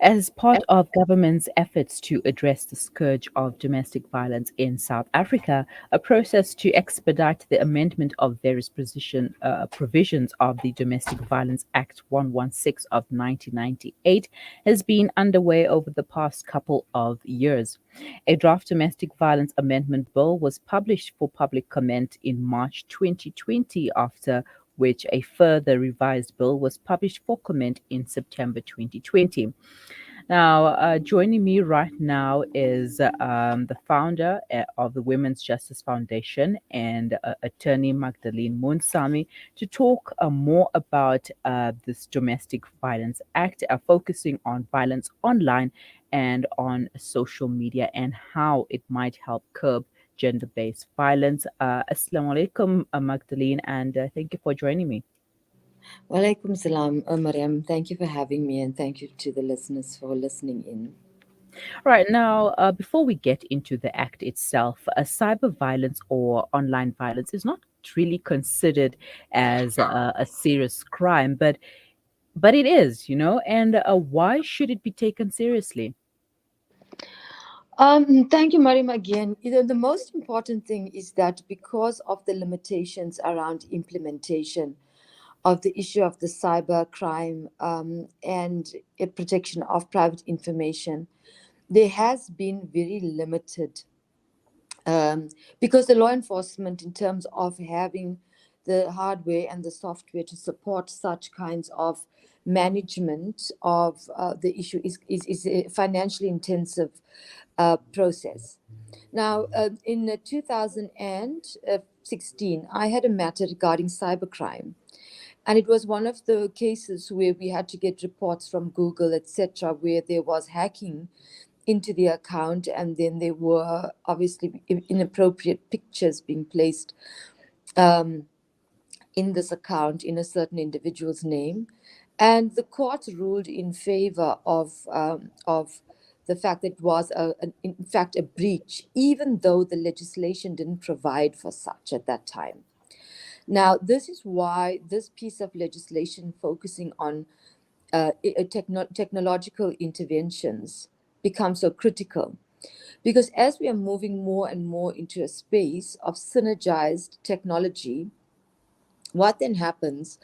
As part of government's efforts to address the scourge of domestic violence in South Africa, a process to expedite the amendment of various provisions of the Domestic Violence Act 116 of 1998 has been underway over the past couple of years. A draft domestic violence amendment bill was published for public comment in March 2020, after which a further revised bill was published for comment in September 2020. Now, joining me right now is the founder of the Women's Justice Foundation and attorney Magdalene Moonsamy to talk more about this Domestic Violence Act, focusing on violence online and on social media and how it might help curb gender-based violence. Assalamu alaikum, Magdalene, and thank you for joining me. Walaikum salam, Mariam. Thank you for having me, and thank you to the listeners for listening in. Right now, before we get into the act itself, cyber violence or online violence is not really considered as a serious crime, but it is, and why should it be taken seriously? Thank you, Mariam, again. The most important thing is that because of the limitations around implementation of the issue of the cyber crime and protection of private information, there has been very limited because the law enforcement, in terms of having the hardware and the software to support such kinds of management of the issue, is a financially intensive process. Now, in 2016, I had a matter regarding cybercrime. And it was one of the cases where we had to get reports from Google, etc., where there was hacking into the account, and then there were obviously inappropriate pictures being placed um, in this account in a certain individual's name, and the court ruled in favor of the fact that it was in fact a breach, even though the legislation didn't provide for such at that time. Now, this is why this piece of legislation focusing on technological interventions becomes so critical. Because as we are moving more and more into a space of synergized technology, what then happens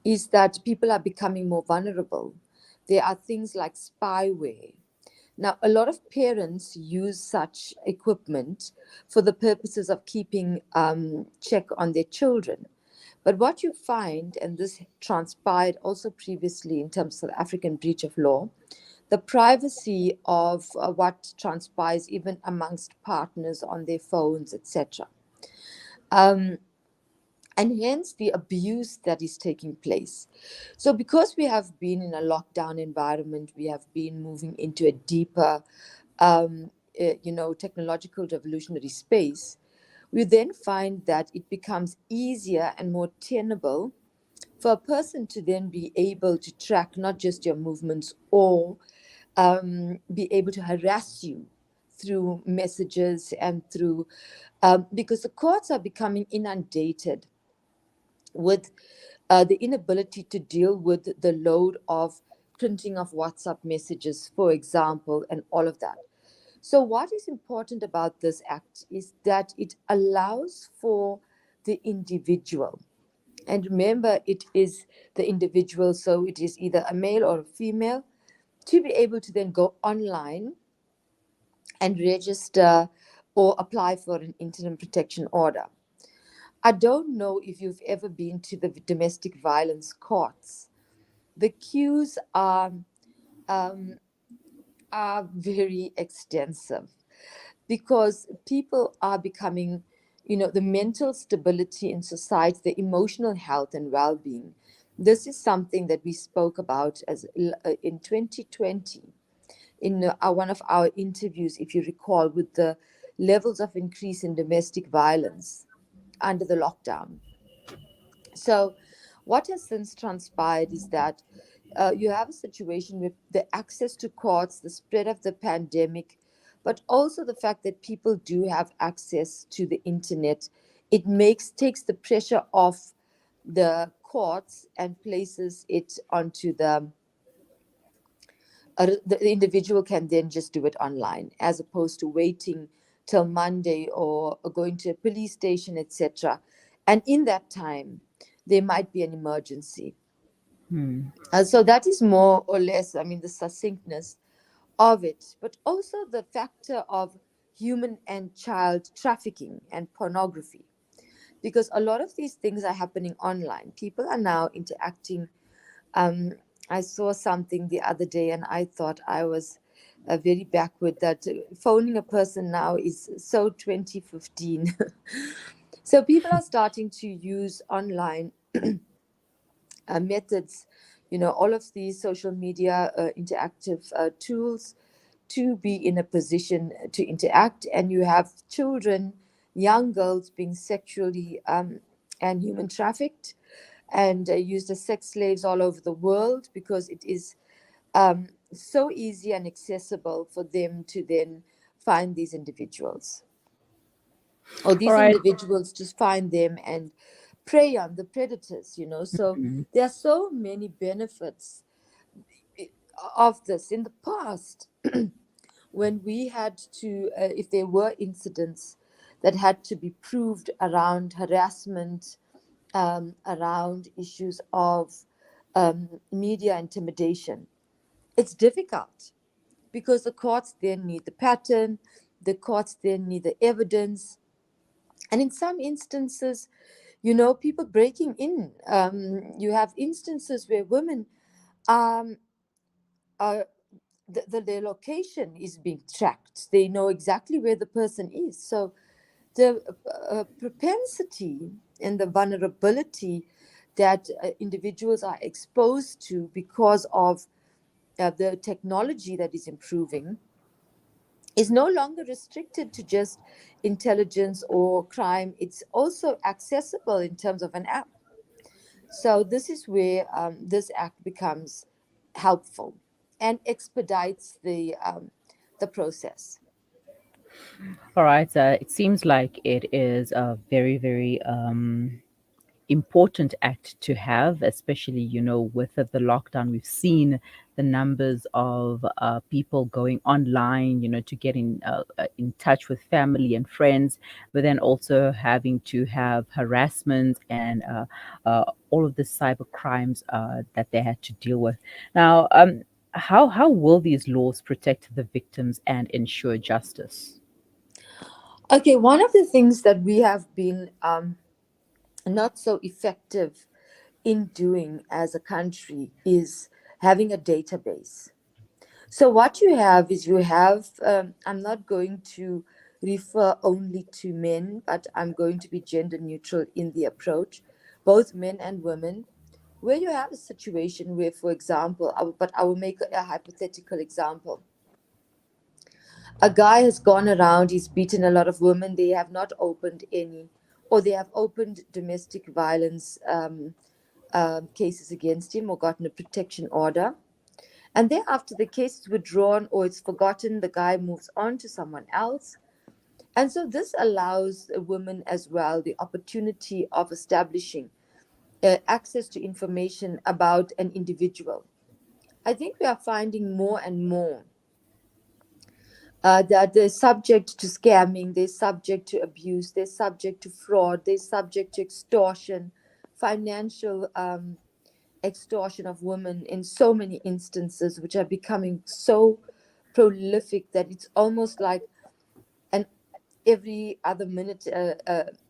is that people are becoming more vulnerable. There are things like spyware. Now, a lot of parents use such equipment for the purposes of keeping check on their children. But what you find, and this transpired also previously in terms of African breach of law, the privacy of what transpires even amongst partners on their phones, etc. Um, and hence the abuse that is taking place. So, because we have been in a lockdown environment, we have been moving into a deeper, technological revolutionary space, we then find that it becomes easier and more tenable for a person to then be able to track not just your movements or be able to harass you through messages and through, because the courts are becoming inundated with the inability to deal with the load of printing of WhatsApp messages, for example, and all of that. So, what is important about this act is that it allows for the individual. And remember, it is the individual, so it is either a male or a female, to be able to then go online and register or apply for an interim protection order. I don't know if you've ever been to the domestic violence courts. The queues um, are very extensive because people are becoming, the mental stability in society, the emotional health and well-being. This is something that we spoke about as in 2020 in one of our interviews, if you recall, with the levels of increase in domestic violence under the lockdown. So, what has since transpired is that you have a situation with the access to courts, the spread of the pandemic, but also the fact that people do have access to the internet. It takes the pressure off the courts and places it onto the individual can then just do it online as opposed to waiting till Monday or going to a police station, etc. And in that time, there might be an emergency. Hmm. So that is more or less, I mean, the succinctness of it, but also the factor of human and child trafficking and pornography, because a lot of these things are happening online. People are now interacting. um, I saw something the other day and I thought I was very backward, that phoning a person now is so 2015. So people are starting to use online methods, all of these social media interactive tools to be in a position to interact. And you have children, young girls being sexually and human trafficked and used as sex slaves all over the world, because it is so easy and accessible for them to then find these individuals, or All these right. individuals just find them and prey on the predators. So Mm. there are so many benefits i- of this. In the past, when we had to, if there were incidents that had to be proved around harassment, around issues of media intimidation, it's difficult because the courts then need the pattern, the courts then need the evidence. And in some instances, people breaking in. You have instances where women are their location is being tracked. They know exactly where the person is. So the propensity and the vulnerability that individuals are exposed to because of the technology that is improving is no longer restricted to just intelligence or crime. It's also accessible in terms of an app. So this is where this act becomes helpful and expedites the process. All right. It seems like it is a very, very important act to have, especially, with the lockdown. We've seen the numbers of people going online, to get in touch with family and friends, but then also having to have harassment and all of the cyber crimes that they had to deal with. Now, how will these laws protect the victims and ensure justice? Okay, one of the things that we have been not so effective in doing as a country is having a database. So what you have is you have, I'm not going to refer only to men, but I'm going to be gender neutral in the approach, both men and women, where you have a situation where, for example, but I will make a hypothetical example. A guy has gone around, he's beaten a lot of women, they have not opened any, or they have opened domestic violence cases against him or gotten a protection order. And then after the case is withdrawn or it's forgotten, the guy moves on to someone else. And so this allows a woman as well the opportunity of establishing access to information about an individual. I think we are finding more and more that they're subject to scamming, they're subject to abuse, they're subject to fraud, they're subject to extortion, financial extortion of women in so many instances, which are becoming so prolific that it's almost like an every other minute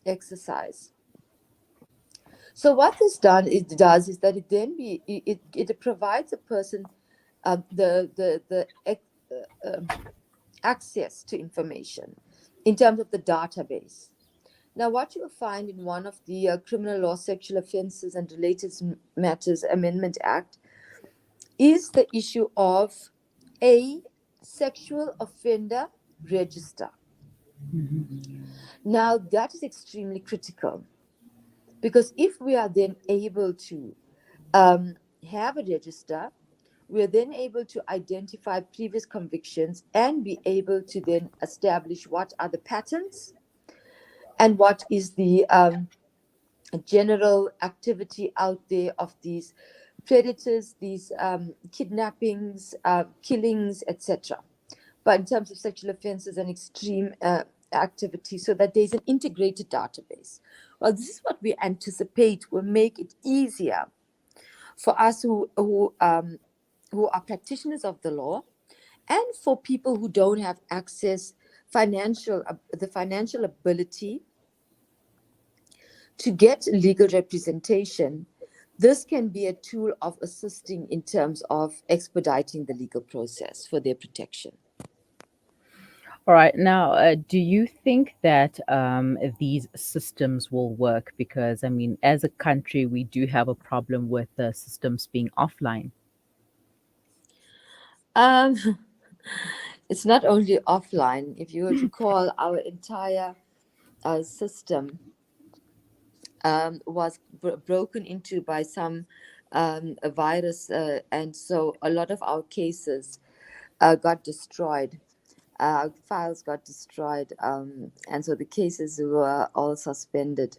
exercise. So what this done it does is that it then it provides a person the access to information in terms of the database. Now, what you will find in one of the Criminal Law Sexual Offences and Related Matters Amendment Act is the issue of a sexual offender register. Now, that is extremely critical because if we are then able to have a register, we are then able to identify previous convictions and be able to then establish what are the patterns and what is the general activity out there of these predators, these kidnappings, killings, etc. But in terms of sexual offences and extreme activity, so that there's an integrated database. Well, this is what we anticipate will make it easier for us who are practitioners of the law, and for people who don't have access, the financial ability to get legal representation. This can be a tool of assisting in terms of expediting the legal process for their protection. All right. Now, do you think that these systems will work? Because, I mean, as a country, we do have a problem with the systems being offline. Um, it's not only offline. If you recall, our entire system was broken into by some a virus, and so a lot of our cases got destroyed. Files got destroyed, and so the cases were all suspended.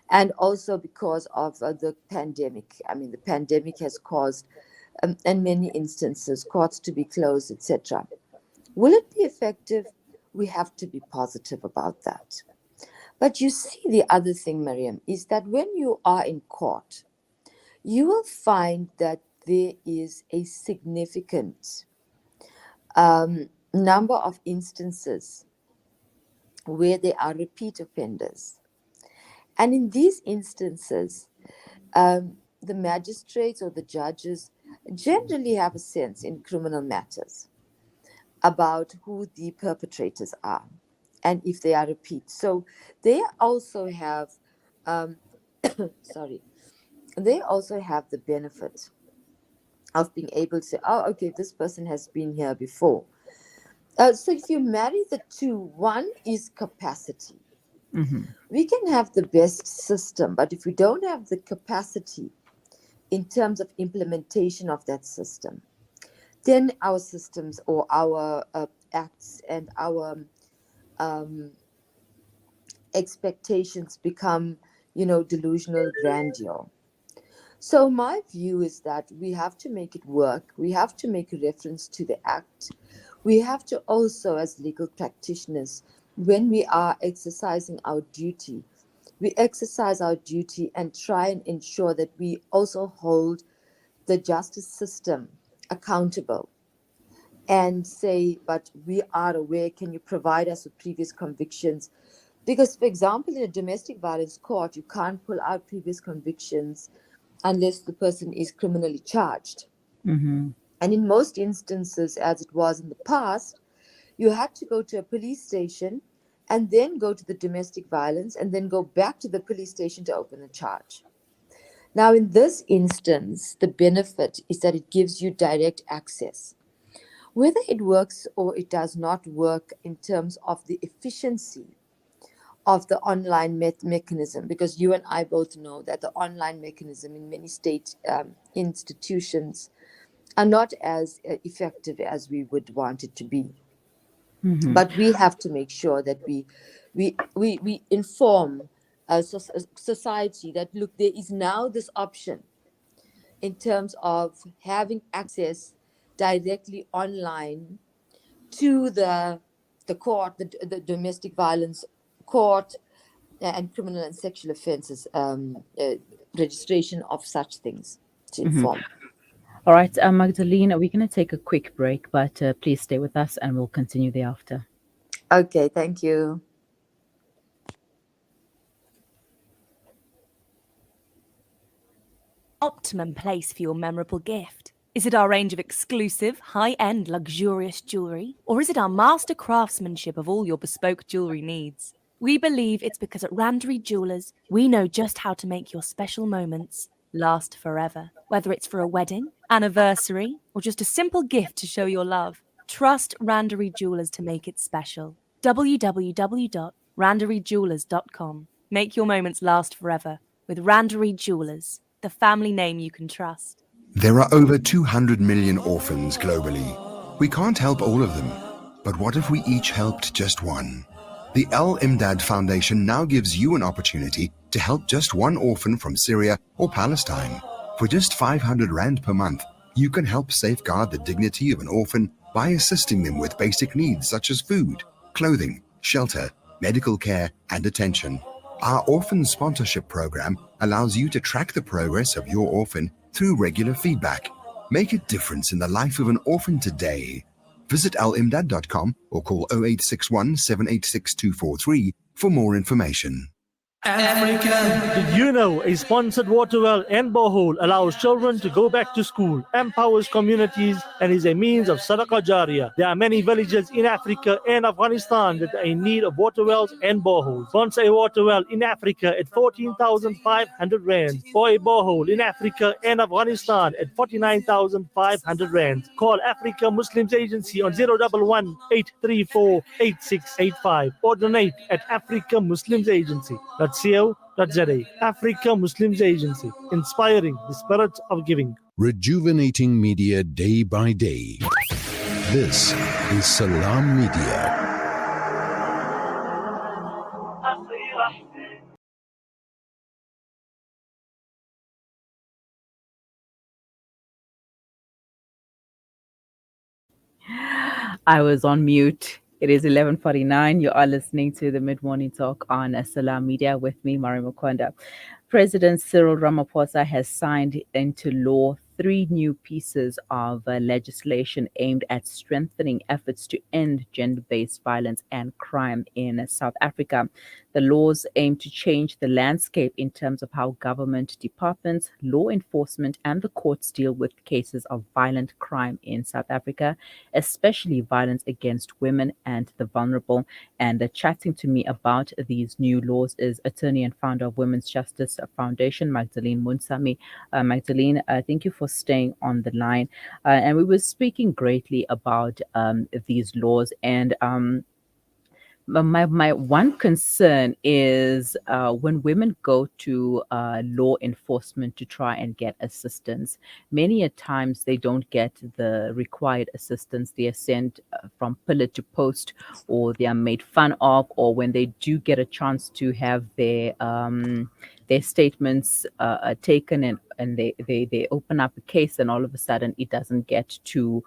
And also because of the pandemic. I mean, the pandemic has caused, in many instances, courts to be closed, etc. Will it be effective? We have to be positive about that. But you see, the other thing, Miriam, is that when you are in court, you will find that there is a significant number of instances where there are repeat offenders. And in these instances, the magistrates or the judges generally have a sense in criminal matters about who the perpetrators are and if they are repeat. So they also have, they also have the benefit of being able to say, oh, okay, this person has been here before. So if you marry the two, one is capacity. Mm-hmm. We can have the best system, but if we don't have the capacity in terms of implementation of that system, then our systems or our acts and our expectations become, delusional grandeur. So my view is that we have to make it work. We have to make a reference to the act. We have to also, as legal practitioners, when we are exercising our duty, we exercise our duty and try and ensure that we also hold the justice system accountable and say, but we are aware, can you provide us with previous convictions? Because, for example, in a domestic violence court, you can't pull out previous convictions unless the person is criminally charged. Mm-hmm. And in most instances, as it was in the past, you had to go to a police station and then go to the domestic violence and then go back to the police station to open a charge. Now, in this instance, the benefit is that it gives you direct access. Whether it works or it does not work in terms of the efficiency of the online mechanism, because you and I both know that the online mechanism in many state institutions are not as effective as we would want it to be. Mm-hmm. But we have to make sure that we inform society that, look, there is now this option in terms of having access directly online to the court, the domestic violence court, and criminal and sexual offences registration of such things to inform. All right, Magdalene, we're going to take a quick break, but please stay with us and we'll continue thereafter. Okay, thank you. Optimum place for your memorable gift. Is it our range of exclusive, high-end, luxurious jewellery? Or is it our master craftsmanship of all your bespoke jewellery needs? We believe it's because at Randery Jewellers, we know just how to make your special moments last forever. Whether it's for a wedding, anniversary, or just a simple gift to show your love, trust Randery Jewellers to make it special. www.randeryjewellers.com. Make your moments last forever with Randery Jewellers, the family name you can trust. There are over 200 million orphans globally. We can't help all of them, but what if we each helped just one? The Al Imdad Foundation now gives you an opportunity to help just one orphan from Syria or Palestine. For just 500 Rand per month, you can help safeguard the dignity of an orphan by assisting them with basic needs such as food, clothing, shelter, medical care, and attention. Our orphan sponsorship program allows you to track the progress of your orphan through regular feedback. Make a difference in the life of an orphan today. Visit alimdad.com or call 0861 786 243 for more information. Did you know a sponsored water well and borehole allows children to go back to school, empowers communities, and is a means of sadaqah jariyah? There are many villages in Africa and Afghanistan that are in need of water wells and boreholes. Sponsor a water well in Africa at 14,500 Rand, or a borehole in Africa and Afghanistan at 49,500 Rand. Call Africa Muslims Agency on 011 834 8685 or donate at Africa Muslims Agency. .co.za. Africa Muslims Agency, inspiring the spirit of giving. Rejuvenating media day by day. This is Salam Media. I was on mute. It is 11:49. You are listening to the Mid-Morning Talk on Salam Media with me, Mari Mukonda. President Cyril Ramaphosa has signed into law 3 new pieces of legislation aimed at strengthening efforts to end gender-based violence and crime in South Africa. The laws aim to change the landscape in terms of how government departments, law enforcement, and the courts deal with cases of violent crime in South Africa, especially violence against women and the vulnerable. And chatting to me about these new laws is attorney and founder of Women's Justice Foundation, Magdalene Moonsamy. Magdalene, thank you for staying on the line. And we were speaking greatly about these laws, and my one concern is when women go to law enforcement to try and get assistance, many a times they don't get the required assistance. They are sent from pillar to post, or they are made fun of, or when they do get a chance to have their statements taken, and they open up a case, and all of a sudden it doesn't get to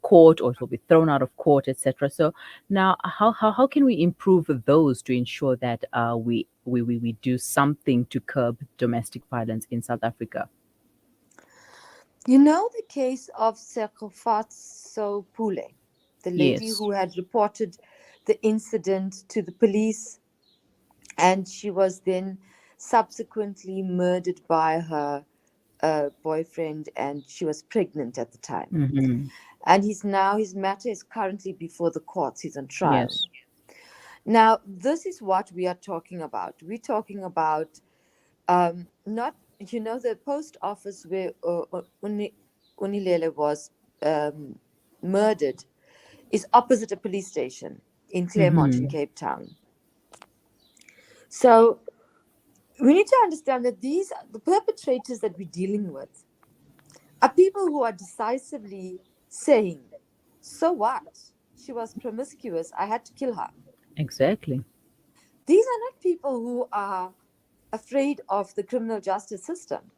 court, or it will be thrown out of court, etc. So now, how can we improve those to ensure that we do something to curb domestic violence in South Africa? You know the case of Sekhofatso Pule, the lady Yes. who had reported the incident to the police, and she was then subsequently murdered by her boyfriend, and she was pregnant at the time. Mm-hmm. And his matter is currently before the courts. He's on trial. Yes. Now, this is what we are talking about. We're talking about not, the post office where Unilele was murdered is opposite a police station in Claremont in Cape Town. So we need to understand that the perpetrators that we're dealing with are people who are decisively saying, so what? She was promiscuous. I had to kill her. Exactly. These are not people who are afraid of the criminal justice system.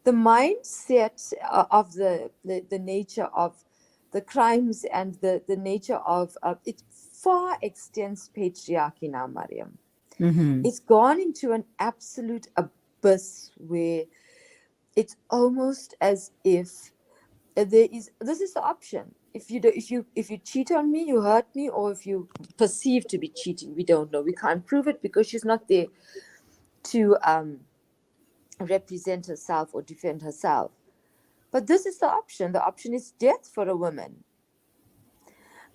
The mindset of the nature of the crimes and the nature of it far extends patriarchy now, Mariam. Mm-hmm. It's gone into an absolute abyss where it's almost as if this is the option. If you cheat on me, you hurt me, or if you perceive to be cheating, we don't know. We can't prove it because she's not there to represent herself or defend herself. But this is the option. The option is death for a woman.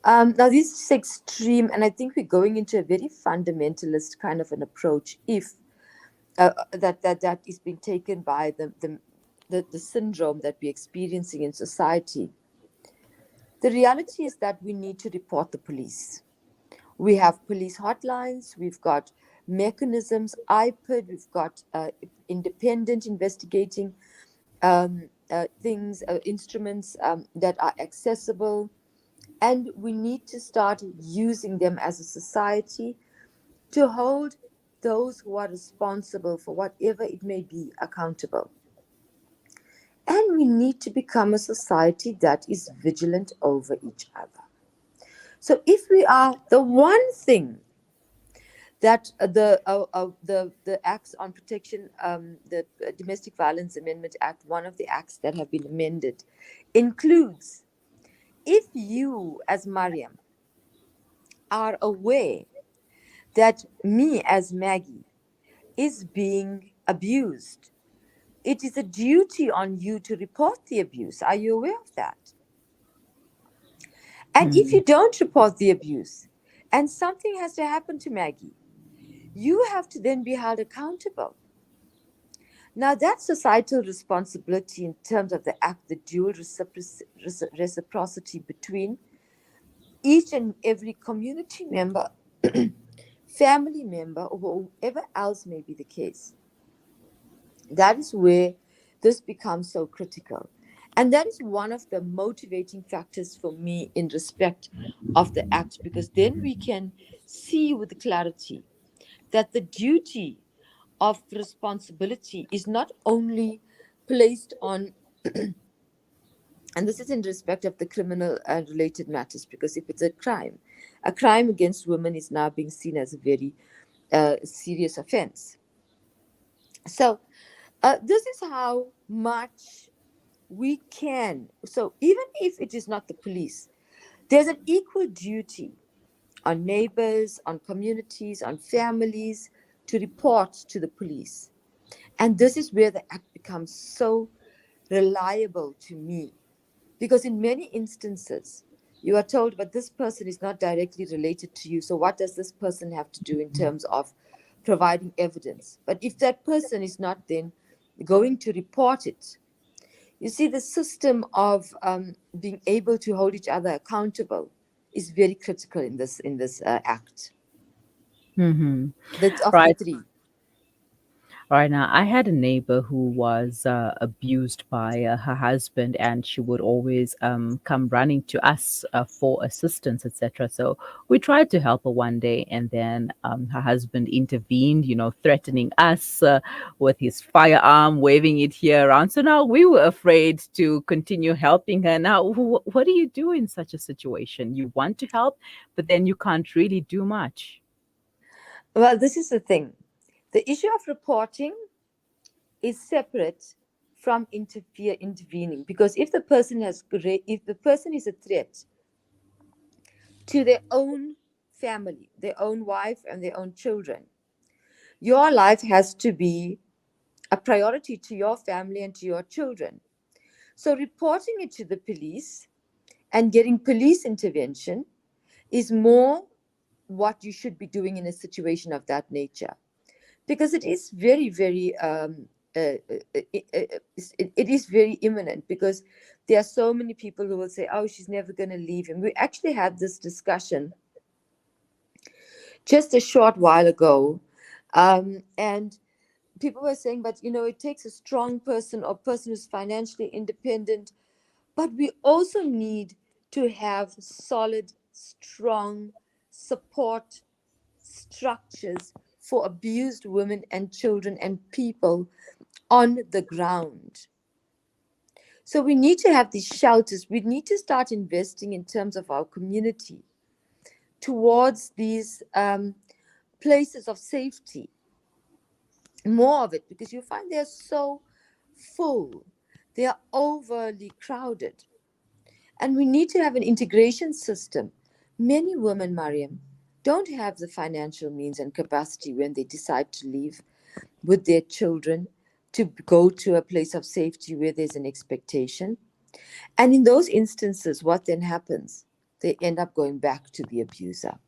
Now, this is extreme, and I think we're going into a very fundamentalist kind of an approach if that is being taken by the syndrome that we're experiencing in society. The reality is that we need to report the police. We have police hotlines, we've got mechanisms, IPID, we've got independent investigating things, instruments that are accessible, and we need to start using them as a society to hold those who are responsible for whatever it may be accountable. And we need to become a society that is vigilant over each other. So if we are the one thing that the acts on protection, the Domestic Violence Amendment Act, one of the acts that have been amended, includes, if you as Mariam are aware that me as Maggie is being abused, it is a duty on you to report the abuse. Are you aware of that? And if you don't report the abuse and something has to happen to Maggie, you have to then be held accountable. Now, that societal responsibility in terms of the act, the dual reciprocity between each and every community member, family member, or whoever else may be the case, that is where this becomes so critical. And that is one of the motivating factors for me in respect of the act, because then we can see with clarity that the duty of responsibility is not only placed on, and this is in respect of the criminal and related matters, because if it's a crime against women is now being seen as a very serious offense. So this is how much we can. So even if it is not the police, there's an equal duty on neighbors, on communities, on families to report to the police. And this is where the act becomes so reliable to me, because in many instances, you are told, but this person is not directly related to you. So what does this person have to do in terms of providing evidence? But if that person is not then going to report it, you see, the system of being able to hold each other accountable is very critical in this act. That's of the Right. three. Right now, I had a neighbor who was abused by her husband, and she would always come running to us for assistance, etc. So we tried to help her one day, and then her husband intervened, threatening us with his firearm, waving it here around. So now we were afraid to continue helping her. Now, what do you do in such a situation? You want to help, but then you can't really do much. Well, this is the thing. The issue of reporting is separate from intervening, because if the person is a threat to their own family, their own wife and their own children, your life has to be a priority to your family and to your children. So reporting it to the police and getting police intervention is more what you should be doing in a situation of that nature, because it is very, very it is very imminent, because there are so many people who will say, oh, she's never going to leave him. We actually had this discussion just a short while ago, and people were saying, but it takes a strong person or person who's financially independent, but we also need to have solid, strong support structures for abused women and children and people on the ground. So we need to have these shelters. We need to start investing in terms of our community towards these places of safety, more of it, because you find they're so full, they are overly crowded. And we need to have an integration system. Many women, Mariam, don't have the financial means and capacity when they decide to leave with their children to go to a place of safety where there's an expectation. And in those instances, what then happens? They end up going back to the abuser.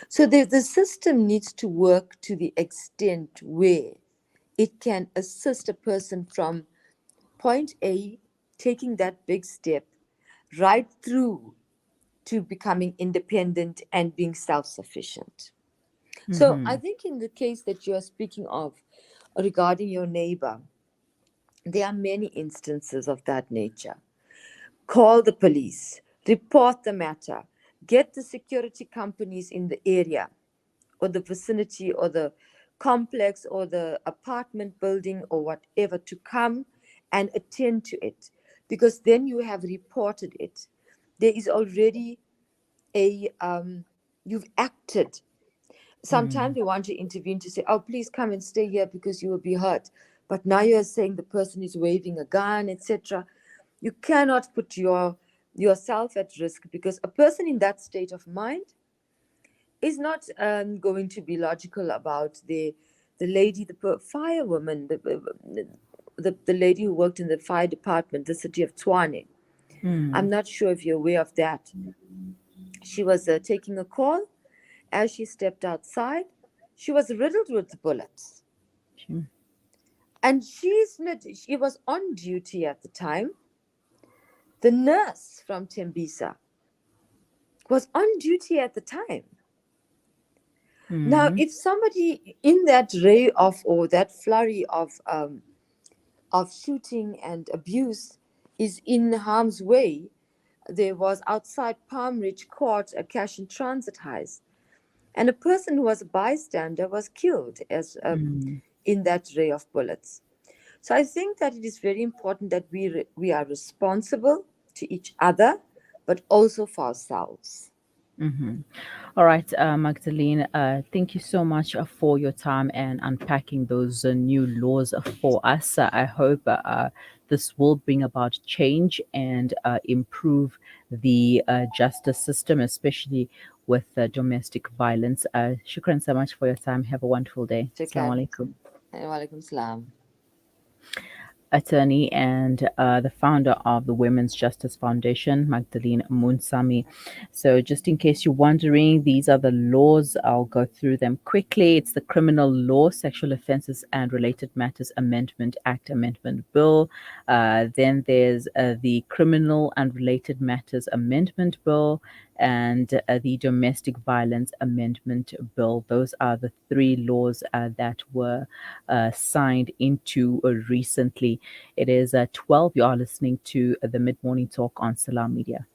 So the system needs to work to the extent where it can assist a person from point A, taking that big step, right through to becoming independent and being self-sufficient. So I think in the case that you are speaking of regarding your neighbor, there are many instances of that nature. Call the police, report the matter, get the security companies in the area or the vicinity or the complex or the apartment building or whatever to come and attend to it, because then you have reported it. There is already you've acted. Sometimes we want to intervene to say, oh, please come and stay here because you will be hurt. But now you're saying the person is waving a gun, etc. You cannot put yourself at risk, because a person in that state of mind is not going to be logical about the lady, the firewoman, the lady who worked in the fire department, the city of Tshwane. I'm not sure if you're aware of that. She was taking a call. As she stepped outside, she was riddled with bullets. And she was on duty at the time. The nurse from Tembisa was on duty at the time. Now, if somebody in that ray of, or that flurry of shooting and abuse is in harm's way, there was outside Palm Ridge Court a cash and transit heist, and a person who was a bystander was killed as in that ray of bullets. So I think that it is very important that we are responsible to each other, but also for ourselves. All right, Magdalene, thank you so much for your time and unpacking those new laws for us. I hope this will bring about change and improve the justice system, especially with domestic violence. Shukran so much for your time. Have a wonderful day. Assalamu alaikum. Wa alaikum salam. Attorney and the founder of the Women's Justice Foundation, Magdalene Moonsamy. So just in case you're wondering, these are the laws. I'll go through them quickly. It's the Criminal Law, Sexual Offences and Related Matters Amendment Act Amendment Bill. Then there's the Criminal and Related Matters Amendment Bill and the Domestic Violence Amendment Bill. Those are the three laws that were signed into recently. It is 12. You are listening to the Mid-Morning Talk on Salam Media.